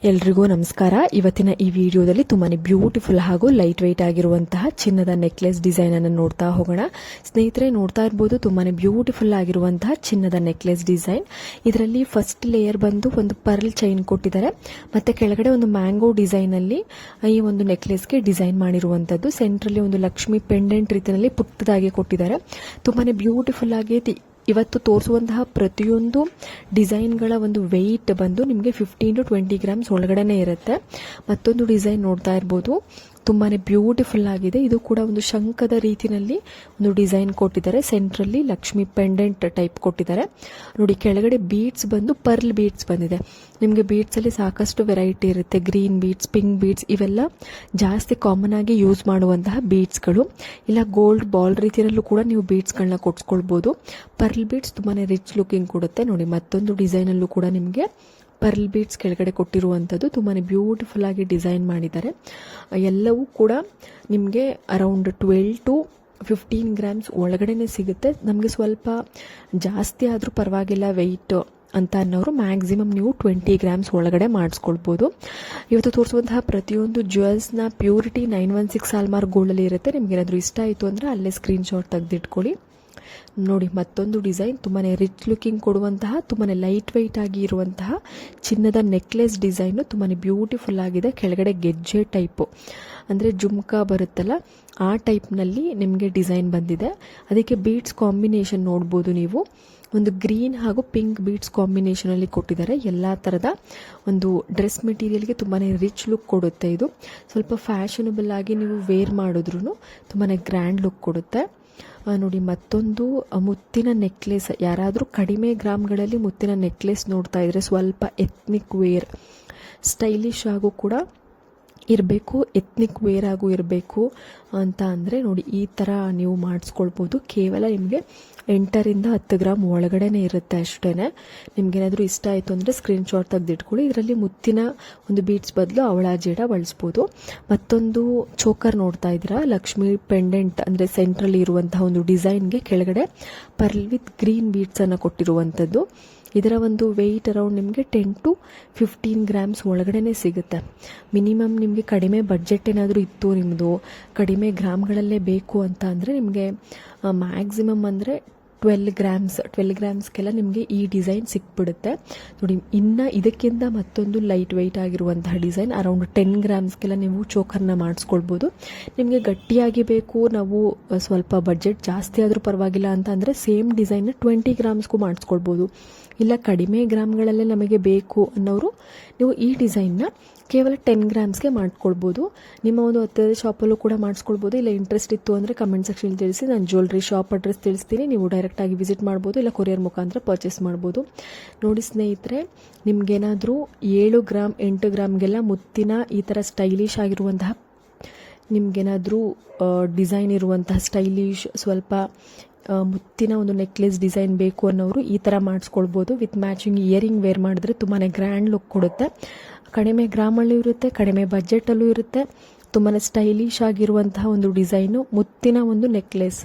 ಎಲ್ರಿಗೂ ನಮಸ್ಕಾರ. ಇವತ್ತಿನ ಈ ವಿಡಿಯೋದಲ್ಲಿ ತುಂಬಾನೇ ಬ್ಯೂಟಿಫುಲ್ ಹಾಗೂ ಲೈಟ್ ವೆಯ್ಟ್ ಆಗಿರುವಂತಹ ಚಿನ್ನದ ನೆಕ್ಲೆಸ್ ಡಿಸೈನ್ ಅನ್ನು ನೋಡ್ತಾ ಹೋಗೋಣ. ಸ್ನೇಹಿತರೆ, ನೋಡ್ತಾ ಇರಬಹುದು ತುಂಬಾನೇ ಬ್ಯೂಟಿಫುಲ್ ಆಗಿರುವಂತಹ ಚಿನ್ನದ ನೆಕ್ಲೆಸ್ ಡಿಸೈನ್. ಇದರಲ್ಲಿ ಫಸ್ಟ್ ಲೇಯರ್ ಬಂದು ಒಂದು ಪರ್ಲ್ ಚೈನ್ ಕೊಟ್ಟಿದ್ದಾರೆ, ಮತ್ತೆ ಕೆಳಗಡೆ ಒಂದು ಮ್ಯಾಂಗೋ ಡಿಸೈನ್ ಅಲ್ಲಿ ಈ ಒಂದು ನೆಕ್ಲೆಸ್ಗೆ ಡಿಸೈನ್ ಮಾಡಿರುವಂತದ್ದು. ಸೆಂಟ್ರಲ್ಲಿ ಒಂದು ಲಕ್ಷ್ಮಿ ಪೆಂಡೆಂಟ್ ರೀತಿಯಲ್ಲಿ ಪುಟ್ಟದಾಗಿ ಕೊಟ್ಟಿದ್ದಾರೆ. ತುಂಬಾನೇ ಬ್ಯೂಟಿಫುಲ್ ಆಗಿ ಇವತ್ತು ತೋರಿಸುವಂತಹ ಪ್ರತಿಯೊಂದು ಡಿಸೈನ್ಗಳ ಒಂದು ವೆಯ್ಟ್ ಬಂದು ನಿಮಗೆ 15 to 20 ಗ್ರಾಮ್ಸ್ ಒಳಗಡೆನೆ ಇರುತ್ತೆ. ಮತ್ತೊಂದು ಡಿಸೈನ್ ನೋಡ್ತಾ ಇರಬಹುದು, ತುಂಬಾನೇ ಬ್ಯೂಟಿಫುಲ್ ಆಗಿದೆ. ಇದು ಕೂಡ ಒಂದು ಶಂಖದ ರೀತಿಯಲ್ಲಿ ಒಂದು ಡಿಸೈನ್ ಕೊಟ್ಟಿದ್ದಾರೆ. ಸೆಂಟ್ರಲ್ಲಿ ಲಕ್ಷ್ಮಿ ಪೆಂಡೆಂಟ್ ಟೈಪ್ ಕೊಟ್ಟಿದ್ದಾರೆ. ನೋಡಿ, ಕೆಳಗಡೆ ಬೀಡ್ಸ್ ಬಂದು ಪರ್ಲ್ ಬೀಡ್ಸ್ ಬಂದಿದೆ. ನಿಮಗೆ ಬೀಡ್ಸ್ ಅಲ್ಲಿ ಸಾಕಷ್ಟು ವೆರೈಟಿ ಇರುತ್ತೆ. ಗ್ರೀನ್ ಬೀಡ್ಸ್, ಪಿಂಕ್ ಬೀಡ್ಸ್, ಇವೆಲ್ಲ ಜಾಸ್ತಿ ಕಾಮನ್ ಆಗಿ ಯೂಸ್ ಮಾಡುವಂತಹ ಬೀಡ್ಸ್ಗಳು. ಇಲ್ಲ ಗೋಲ್ಡ್ ಬಾಲ್ ರೀತಿಯಲ್ಲೂ ಕೂಡ ನೀವು ಬೀಡ್ಸ್ಗಳನ್ನ ಕೊಡ್ಸ್ಕೊಳ್ಬಹುದು. ಪರ್ಲ್ ಬೀಡ್ಸ್ ತುಂಬಾನೇ ರಿಚ್ ಲುಕಿಂಗ್ ಕೊಡುತ್ತೆ. ನೋಡಿ, ಮತ್ತೊಂದು ಡಿಸೈನ್ ಅಲ್ಲೂ ಕೂಡ ನಿಮಗೆ ಪರ್ಲ್ ಬೀಡ್ಸ್ ಕೆಳಗಡೆ ಕೊಟ್ಟಿರುವಂಥದ್ದು ತುಂಬಾನೇ ಬ್ಯೂಟಿಫುಲ್ ಆಗಿ ಡಿಸೈನ್ ಮಾಡಿದ್ದಾರೆ. ಎಲ್ಲವೂ ಕೂಡ ನಿಮಗೆ ಅರೌಂಡ್ 12 to 15 ಗ್ರಾಮ್ಸ್ ಒಳಗಡೆನೆ ಸಿಗುತ್ತೆ. ನಮಗೆ ಸ್ವಲ್ಪ ಜಾಸ್ತಿ ಆದರೂ ಪರವಾಗಿಲ್ಲ ವೆಯ್ಟ್ ಅಂತ ಅನ್ನೋರು ಮ್ಯಾಕ್ಸಿಮಮ್ ನೀವು 20 ಗ್ರಾಮ್ಸ್ ಒಳಗಡೆ ಮಾಡಿಸ್ಕೊಳ್ಬೋದು. ಇವತ್ತು ತೋರಿಸುವಂತಹ ಪ್ರತಿಯೊಂದು ಜ್ಯುವೆಲ್ಸ್ನ ಪ್ಯೂರಿಟಿ 916 ಹಾಲ್ಮಾರ್ಕ್ ಗೋಲ್ಡಲ್ಲಿ ಇರುತ್ತೆ. ನಿಮ್ಗೆ ಏನಾದರೂ ಇಷ್ಟ ಆಯಿತು ಅಂದರೆ ಅಲ್ಲೇ ಸ್ಕ್ರೀನ್ಶಾಟ್ ತೆಗೆದಿಟ್ಕೊಳ್ಳಿ. ನೋಡಿ, ಮತ್ತೊಂದು ಡಿಸೈನ್ ತುಂಬಾನೇ ರಿಚ್ ಲುಕಿಂಗ್ ಕೊಡುವಂತಹ ತುಂಬಾನೇ ಲೈಟ್ ವೆಯ್ಟ್ ಆಗಿ ಇರುವಂತಹ ಚಿನ್ನದ ನೆಕ್ಲೆಸ್ ಡಿಸೈನ್ ತುಂಬಾನೇ ಬ್ಯೂಟಿಫುಲ್ ಆಗಿದೆ. ಕೆಳಗಡೆ ಗೆಜ್ಜೆ ಟೈಪು ಅಂದರೆ ಜುಮ್ಕಾ ಬರುತ್ತಲ್ಲ, ಆ ಟೈಪ್ನಲ್ಲಿ ನಿಮಗೆ ಡಿಸೈನ್ ಬಂದಿದೆ. ಅದಕ್ಕೆ ಬೀಡ್ಸ್ ಕಾಂಬಿನೇಷನ್ ನೋಡ್ಬೋದು ನೀವು. ಒಂದು ಗ್ರೀನ್ ಹಾಗೂ ಪಿಂಕ್ ಬೀಡ್ಸ್ ಕಾಂಬಿನೇಷನ್ ಅಲ್ಲಿ ಕೊಟ್ಟಿದ್ದಾರೆ. ಎಲ್ಲ ಥರದ ಒಂದು ಡ್ರೆಸ್ ಮೆಟೀರಿಯಲ್ಗೆ ತುಂಬಾನೇ ರಿಚ್ ಲುಕ್ ಕೊಡುತ್ತೆ. ಇದು ಸ್ವಲ್ಪ ಫ್ಯಾಷನಬಲ್ ಆಗಿ ನೀವು ವೇರ್ ಮಾಡಿದ್ರು ತುಂಬಾನೇ ಗ್ರ್ಯಾಂಡ್ ಲುಕ್ ಕೊಡುತ್ತೆ. ನೋಡಿ, ಮತ್ತೊಂದು ಮುತ್ತಿನ ನೆಕ್ಲೆಸ್. ಯಾರಾದರೂ ಕಡಿಮೆ ಗ್ರಾಮ್ಗಳಲ್ಲಿ ಮುತ್ತಿನ ನೆಕ್ಲೆಸ್ ನೋಡ್ತಾ ಇದ್ರೆ ಸ್ವಲ್ಪ ಎತ್ನಿಕ್ ವೇರ್ ಸ್ಟೈಲಿಶ್ ಆಗು ಕೂಡ ಇರಬೇಕು, ಎತ್ನಿಕ್ ವೇರ್ ಆಗು ಇರಬೇಕು ಅಂತ ಅಂದರೆ ನೋಡಿ, ಈ ಥರ ನೀವು ಮಾಡಿಸ್ಕೊಳ್ಬೋದು. ಕೇವಲ ನಿಮಗೆ 8 ರಿಂದ 10 ಗ್ರಾಮ್ ಒಳಗಡೆನೆ ಇರುತ್ತೆ ಅಷ್ಟೇ. ನಿಮ್ಗೇನಾದರೂ ಇಷ್ಟ ಆಯಿತು ಅಂದರೆ ಸ್ಕ್ರೀನ್ಶಾಟ್ ತೆಗೆದಿಟ್ಕೊಳ್ಳಿ. ಇದರಲ್ಲಿ ಮುತ್ತಿನ ಒಂದು ಬೀಡ್ಸ್ ಬದಲು ಅವಳ ಜೇಡ ಬಳಸ್ಬೋದು. ಮತ್ತೊಂದು ಚೋಕರ್ ನೋಡ್ತಾ ಇದ್ದೀರಾ, ಲಕ್ಷ್ಮಿ ಪೆಂಡೆಂಟ್ ಅಂದರೆ ಸೆಂಟ್ರಲ್ಲಿ ಇರುವಂತಹ ಒಂದು ಡಿಸೈನ್ಗೆ ಕೆಳಗಡೆ ಪರ್ಲ್ ವಿತ್ ಗ್ರೀನ್ ಬೀಡ್ಸನ್ನು ಕೊಟ್ಟಿರುವಂಥದ್ದು. ಇದರ ಒಂದು ವೆಯ್ಟ್ ಅರೌಂಡ್ ನಿಮಗೆ 10 to 15 ಗ್ರಾಮ್ಸ್ ಒಳಗಡೆನೆ ಸಿಗುತ್ತೆ. ಮಿನಿಮಮ್ ನಿಮಗೆ ಕಡಿಮೆ ಬಡ್ಜೆಟ್ ಏನಾದರೂ ಇತ್ತು, ನಿಮ್ಮದು ಕಡಿಮೆ ಗ್ರಾಮ್ಗಳಲ್ಲೇ ಬೇಕು ಅಂತ ಅಂದರೆ ನಿಮಗೆ ಮ್ಯಾಕ್ಸಿಮಮ್ ಅಂದರೆ 12 ಗ್ರಾಮ್ಸ್ಗೆಲ್ಲ ನಿಮಗೆ ಈ ಡಿಸೈನ್ ಸಿಕ್ಬಿಡುತ್ತೆ. ನೋಡಿ, ಇನ್ನು ಇದಕ್ಕಿಂತ ಮತ್ತೊಂದು ಲೈಟ್ ವೆಯ್ಟ್ ಆಗಿರುವಂತಹ ಡಿಸೈನ್ ಅರೌಂಡ್ 10 ಗ್ರಾಮ್ಸ್ಗೆಲ್ಲ ನೀವು ಚೋಕರ್ನ ಮಾಡಿಸ್ಕೊಳ್ಬೋದು. ನಿಮಗೆ ಗಟ್ಟಿಯಾಗಿ ಬೇಕು, ನಾವು ಸ್ವಲ್ಪ ಬಡ್ಜೆಟ್ ಜಾಸ್ತಿ ಆದರೂ ಪರವಾಗಿಲ್ಲ ಅಂತ ಅಂದರೆ ಸೇಮ್ ಡಿಸೈನ್ 20 ಗ್ರಾಮ್ಸ್ಗೂ ಮಾಡಿಸ್ಕೊಳ್ಬೋದು. ಇಲ್ಲ ಕಡಿಮೆ ಗ್ರಾಮ್ಗಳಲ್ಲೇ ನಮಗೆ ಬೇಕು ಅನ್ನೋರು ನೀವು ಈ ಡಿಸೈನ್ನ ಕೇವಲ 10 ಗ್ರಾಮ್ಸ್ಗೆ ಮಾಡ್ಕೊಳ್ಬೋದು. ನಿಮ್ಮ ಒಂದು ಹತ್ತಿರದ ಶಾಪಲ್ಲೂ ಕೂಡ ಮಾಡಿಸ್ಕೊಳ್ಬೋದು. ಇಲ್ಲ ಇಂಟ್ರೆಸ್ಟ್ ಇತ್ತು ಅಂದರೆ ಕಮೆಂಟ್ ಸೆಕ್ಷನ್ ತಿಳಿಸಿ, ನಾನು ಜ್ಯುವೆಲ್ರಿ ಶಾಪ್ ಅಡ್ರೆಸ್ ತಿಳಿಸ್ತೀನಿ. ನೀವು ಡೈರೆಕ್ಟಾಗಿ ವಿಸಿಟ್ ಮಾಡ್ಬೋದು, ಇಲ್ಲ ಕೊರಿಯರ್ ಮುಖಾಂತರ ಪರ್ಚೇಸ್ ಮಾಡ್ಬೋದು. ನೋಡಿ ಸ್ನೇಹಿತರೆ, ನಿಮಗೇನಾದರೂ 7 ಗ್ರಾಮ್ 8 ಗ್ರಾಮ್ಗೆಲ್ಲ ಮುತ್ತಿನ ಈ ಥರ ಸ್ಟೈಲಿಶ್ ಆಗಿರುವಂತಹ, ನಿಮಗೇನಾದರೂ ಡಿಸೈನ್ ಇರುವಂತಹ ಸ್ಟೈಲಿಶ್ ಸ್ವಲ್ಪ ಮುತ್ತಿನ ಒಂದು ನೆಕ್ಲೆಸ್ ಡಿಸೈನ್ ಬೇಕು ಅನ್ನೋರು ಈ ಥರ ಮಾಡಿಸ್ಕೊಳ್ಬೋದು. ವಿತ್ ಮ್ಯಾಚಿಂಗ್ ಇಯರಿಂಗ್ ವೇರ್ ಮಾಡಿದ್ರೆ ತುಂಬಾ ಗ್ರ್ಯಾಂಡ್ ಲುಕ್ ಕೊಡುತ್ತೆ. ಕಡಿಮೆ ಗ್ರಾಮಲ್ಲೂ ಇರುತ್ತೆ, ಕಡಿಮೆ ಬಜೆಟಲ್ಲೂ ಇರುತ್ತೆ. ತುಂಬಾ ಸ್ಟೈಲಿಶ್ ಆಗಿರುವಂತಹ ಒಂದು ಡಿಸೈನು, ಮುತ್ತಿನ ಒಂದು ನೆಕ್ಲೆಸ್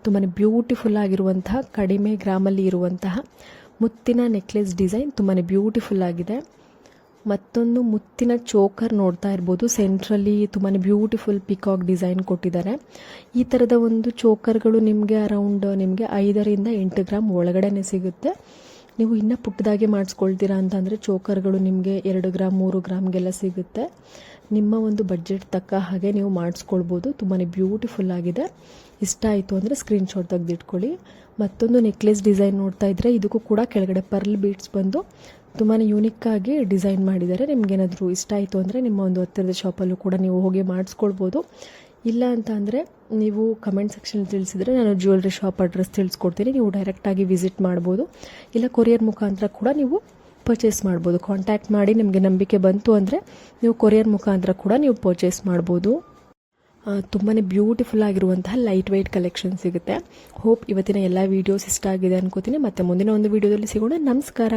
ತುಂಬಾ ಬ್ಯೂಟಿಫುಲ್ ಆಗಿರುವಂತಹ ಕಡಿಮೆ ಗ್ರಾಮಲ್ಲಿ ಇರುವಂತಹ ಮುತ್ತಿನ ನೆಕ್ಲೆಸ್ ಡಿಸೈನ್ ತುಂಬಾ ಬ್ಯೂಟಿಫುಲ್ ಆಗಿದೆ. ಮತ್ತೊಂದು ಮುತ್ತಿನ ಚೋಕರ್ ನೋಡ್ತಾ ಇರ್ಬೋದು. ಸೆಂಟ್ರಲ್ಲಿ ತುಂಬಾ ಬ್ಯೂಟಿಫುಲ್ ಪಿಕಾಕ್ ಡಿಸೈನ್ ಕೊಟ್ಟಿದ್ದಾರೆ. ಈ ಥರದ ಒಂದು ಚೋಕರ್ಗಳು ನಿಮಗೆ ಅರೌಂಡ್ ನಿಮಗೆ 5 ರಿಂದ 8 ಗ್ರಾಮ್ ಒಳಗಡೆನೆ ಸಿಗುತ್ತೆ. ನೀವು ಇನ್ನೂ ಪುಟ್ಟದಾಗಿ ಮಾಡಿಸ್ಕೊಳ್ತೀರಾ ಅಂತಂದರೆ ಚೋಕರ್ಗಳು ನಿಮಗೆ 2 ಗ್ರಾಮ್ 3 ಗ್ರಾಮ್ಗೆಲ್ಲ ಸಿಗುತ್ತೆ. ನಿಮ್ಮ ಒಂದು ಬಡ್ಜೆಟ್ ತಕ್ಕ ಹಾಗೆ ನೀವು ಮಾಡಿಸ್ಕೊಳ್ಬೋದು. ತುಂಬಾ ಬ್ಯೂಟಿಫುಲ್ ಆಗಿದೆ. ಇಷ್ಟ ಆಯಿತು ಅಂದರೆ ಸ್ಕ್ರೀನ್ಶಾಟ್ ತೆಗೆದಿಟ್ಕೊಳ್ಳಿ. ಮತ್ತೊಂದು ನೆಕ್ಲೆಸ್ ಡಿಸೈನ್ ನೋಡ್ತಾ ಇದ್ದರೆ, ಇದಕ್ಕೂ ಕೂಡ ಕೆಳಗಡೆ ಪರ್ಲ್ ಬೀಡ್ಸ್ ಬಂದು ತುಂಬಾ ಯೂನಿಕ್ ಆಗಿ ಡಿಸೈನ್ ಮಾಡಿದ್ದಾರೆ. ನಿಮ್ಗೇನಾದರೂ ಇಷ್ಟ ಆಯಿತು ಅಂದರೆ ನಿಮ್ಮ ಒಂದು ಹತ್ತಿರದ ಶಾಪಲ್ಲೂ ಕೂಡ ನೀವು ಹೋಗಿ ಮಾಡಿಸ್ಕೊಳ್ಬೋದು. ಇಲ್ಲ ಅಂತ ಅಂದರೆ ನೀವು ಕಮೆಂಟ್ ಸೆಕ್ಷನ್ ತಿಳಿಸಿದರೆ ನಾನು ಜ್ಯುವೆಲ್ರಿ ಶಾಪ್ ಅಡ್ರೆಸ್ ತಿಳಿಸ್ಕೊಡ್ತೀನಿ. ನೀವು ಡೈರೆಕ್ಟಾಗಿ ವಿಸಿಟ್ ಮಾಡ್ಬೋದು, ಇಲ್ಲ ಕೊರಿಯರ್ ಮುಖಾಂತರ ಕೂಡ ನೀವು ಪರ್ಚೇಸ್ ಮಾಡ್ಬೋದು. ಕಾಂಟ್ಯಾಕ್ಟ್ ಮಾಡಿ ನಿಮಗೆ ನಂಬಿಕೆ ಬಂತು ಅಂದರೆ ನೀವು ಕೊರಿಯರ್ ಮುಖಾಂತರ ಕೂಡ ನೀವು ಪರ್ಚೇಸ್ ಮಾಡ್ಬೋದು. ತುಂಬಾ ಬ್ಯೂಟಿಫುಲ್ ಆಗಿರುವಂತಹ ಲೈಟ್ ವೆಯ್ಟ್ ಕಲೆಕ್ಷನ್ ಸಿಗುತ್ತೆ. ಹೋಪ್ ಇವತ್ತಿನ ಎಲ್ಲ ವೀಡಿಯೋಸ್ ಇಷ್ಟ ಆಗಿದೆ ಅನ್ಕೋತೀನಿ. ಮತ್ತೆ ಮುಂದಿನ ಒಂದು ವೀಡಿಯೋದಲ್ಲಿ ಸಿಗೋಣ. ನಮಸ್ಕಾರ.